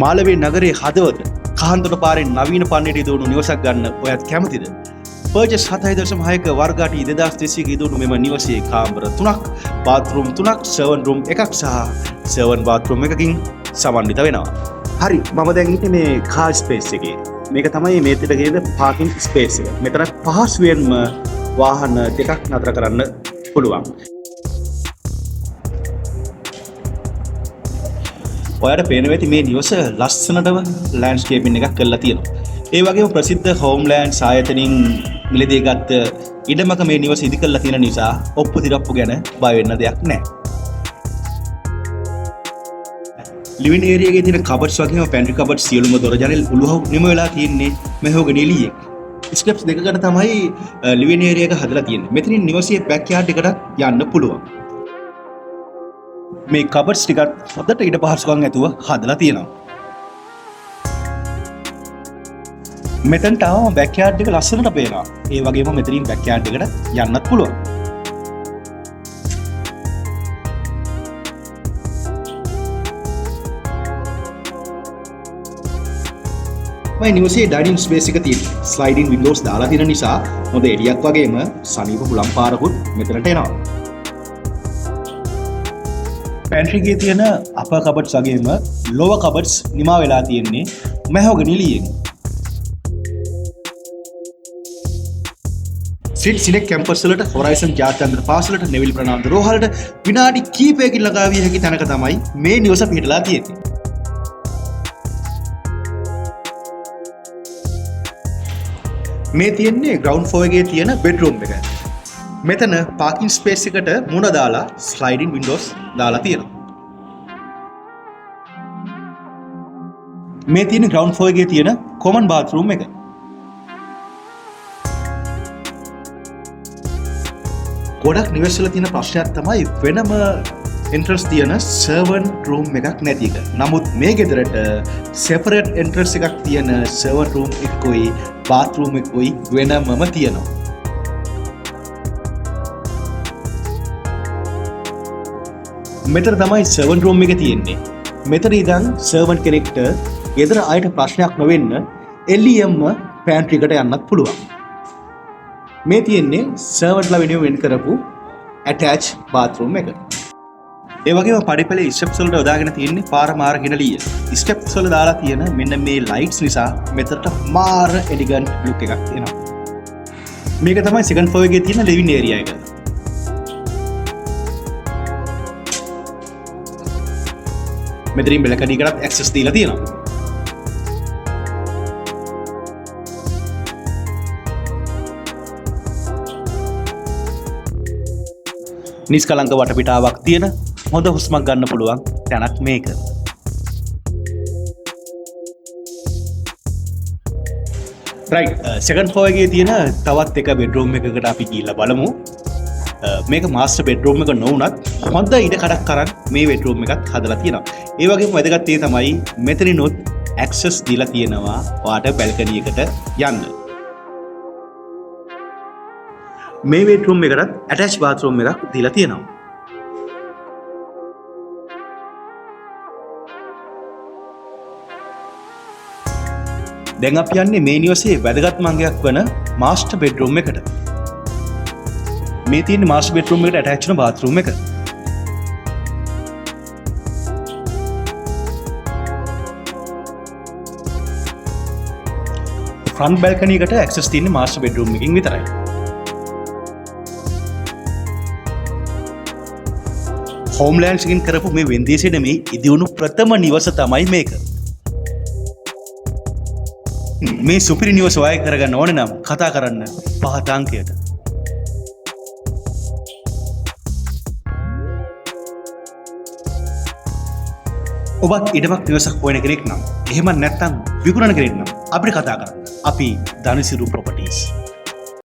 මාලවේ නගරයේ හදවත කහන්දොට පාරෙන් නවීන පන්නයට ඉදවුණු නිවසක් ගන්න ඔයත් කැමතිද? පර්චස් 7.6ක වර්ගාටි 2200ක ඉදවුණු මෙම නිවසේ කාමර 3ක්, බාත්රූම් 3ක්, සර්වන් රූම් 1ක් සහ සර්වන් බාත්රූම් එකකින් සමන්විත වෙනවා. හරි, මම දැන් ඉන්නේ මේ කාර් ස්පේස් එකේ. මේක තමයි මේ පිට ගේන පාකින් ස්පේස් එක. මෙතන පහසුවෙන්ම වාහන දෙකක් නතර කරන්න පුළුවන්. ඔයාලට පේනවා ඇති මේ නිවස ලස්සනටම ලෑන්ඩ්ස්කේපින් එකක් කරලා තියෙනවා. ඒ වගේම ප්‍රසිද්ධ හෝම්ලෑන්ඩ්ස් ආයතනින් මිලදී ගත්ත ඉඩමක මේ නිවස ඉදි කරලා තියෙන නිසා ඔප්පු තිරප්පු ගැන බය වෙන්න දෙයක් නැහැ. ලිවින් ඒරියා එකේ තියෙන කබඩ්ස් වගේම පැන්ට්‍රි කබඩ්ස් සියලුම දොර ජනෙල් උළුහව් නිම වෙලා තියෙන්නේ මෙහොගනි එළියේ. ස්ටෙප්ස් දෙකකට තමයි ලිවින් ඒරියා එක හදලා තියෙන්නේ. මෙතනින් නිවසේ බෑක් යාඩ් එකට යන්න පුළුවන්. මේ කබඩ්ස් ටිකත් හොඳට ඉඩ පහසුකම් ඇතුව හදලා තියෙනවා. මෙතනට ආවම බෑක් යාඩ් එක ලස්සනට පේනවා. ඒ වගේම මෙතනින් බෑක් යාඩ් එකට යන්නත් පුළුවන්. මේ නිවසේ ඩයිනින් ස්පේස් එක තියෙනවා. ස්ලයිඩින් වින්ඩෝස් දාලා තියෙන නිසා හොඳ එළියක් වගේම සනීප හුලම් පාරකුත් මෙතනට එනවා. පැන්ට්‍රි එකේ තියෙන අපර් කබඩ්ස් වගේම ලෝවර් කබඩ්ස් නිමා වෙලා තියෙන්නේ මෙහොගනි එළියෙන්. සිට් සිනෙක් කැම්පස් වලට, හොරයිසන් ජාත්‍යන්තර පාසලට, නෙවිල් ප්‍රනාන්දු රෝහලට විනාඩි කිහිපයකින් ළඟා විය හැකි තැනක තමයි මේ නිවස පිහිටලා තියෙන්නේ. මේ තියෙන්නේ ග්‍රවුන්ඩ් ෆ්ලෝර් එකේ තියෙන බෙඩ්රූම් එක. මෙතන පාකින් ස්පේස් එකට මුණ දාලා ස්ලයිඩින් වින්ඩෝස් දාලා තියෙනවා. මේ තියෙන ග්‍රවුන්ඩ් ෆ්ලෝර් එකේ තියෙන කොමන් බාත්රූම් එක. ගොඩක් නිවෙස් වල තියෙන ප්‍රශ්නයක් තමයි වෙනම එන්ට්‍රන්ස් තියෙන සර්වන් රූම් එකක් නැති එක. නමුත් මේ ගෙදරට සෙපරේට් එන්ට්‍රන්ස් එකක් තියෙන සර්වන් රූම් එකකුයි බාත්රූම් එකකුයි වෙනමම තියෙනවා. මෙතන තමයි සර්වන් රූම් එක තියෙන්නේ. මෙතන ඉඳන් සර්වන් කෙනෙක්ට ගෙදර අයට ප්‍රශ්නයක් නොවෙන්න එළියෙම පැන්ට්‍රි එකට යන්නත් පුළුවන්. මේ තියෙන්නේ සර්වන්ට්ලා වෙනුවෙන් වෙන් කරපු ඇටච් බාත්රූම් එක. ඒ වගේම පඩිපෙළේ ස්ටෙප්ස් වලට යොදාගෙන තියෙන්නේ පාර මාර ගෙනලිය. ස්ටෙප්ස් වල දාලා තියෙන මෙන්න මේ ලයිට්ස් නිසා මෙතනට මාර එලිගන්ට් ලුක් එකක් එනවා. මේක තමයි සෙකන්ඩ් ෆ්ලෝර් එකේ තියෙන ලිවින් ඒරියා එක. මෙතනින් බෙලකඩියකටත් ඇක්සස් දීලා තියෙනවා. නිස්කලංක වටපිටාවක් තියෙන හොඳ හුස්මක් ගන්න පුළුවන් තැනක් මේක. රයිට්, සෙකන්ඩ් ෆ්ලෝර් එකේ තියෙන තවත් එක බෙඩ්රූම් එකකට අපි ගිහිල්ලා බලමු. මේක මාස්ටර් බෙඩ්රූම් එක නොවුනත් හොඳ ඉඩ කඩක් අරන් මේ බෙඩ්රූම් එකත් හදලා තියෙනවා. ඒ වගේම වැදගත් දේ තමයි මෙතනිනුත් ඇක්සස් දීලා තියෙනවා ඔයාට බැල්කනි එකට යන්න. මේ බෙඩ්රූම් එකටත් ඇටච් බාත්රූම් එකක් දීලා තියෙනවා. දැන් අපි යන්නේ මේ නිවසේ වැදගත්ම අංගයක් වන මාස්ටර් බෙඩ්රූම් එකට. මේ තියෙන මාස්ටර් බෙඩ්රූම් එකට ඇටච් වෙන බාත්රූම් එක. ෆ්‍රන්ට් බැල්කනි එකට ඇක්සස් තියෙන්නේ මාස්ටර් බෙඩ්රූම් එකකින් විතරයි. හෝම්ලෑන්ඩ්ස් එකකින් කරපු මේ වෙන්දේසිය නෙමෙයි ඉදිවුණු ප්‍රථම නිවස තමයි මේක. මේ සුපිරි නිවස වාය කරගන්න ඕනේ නම් කතා කරන්න 5 අංකයට. ඔබත් ඉඩමක් නිවසක් හොයන කෙනෙක් නම් එහෙම නැත්නම් විකුණන කෙනෙක් නම් අපිට කතා කරන්න. අපි ධනසිරු ප්‍රොපර්ටි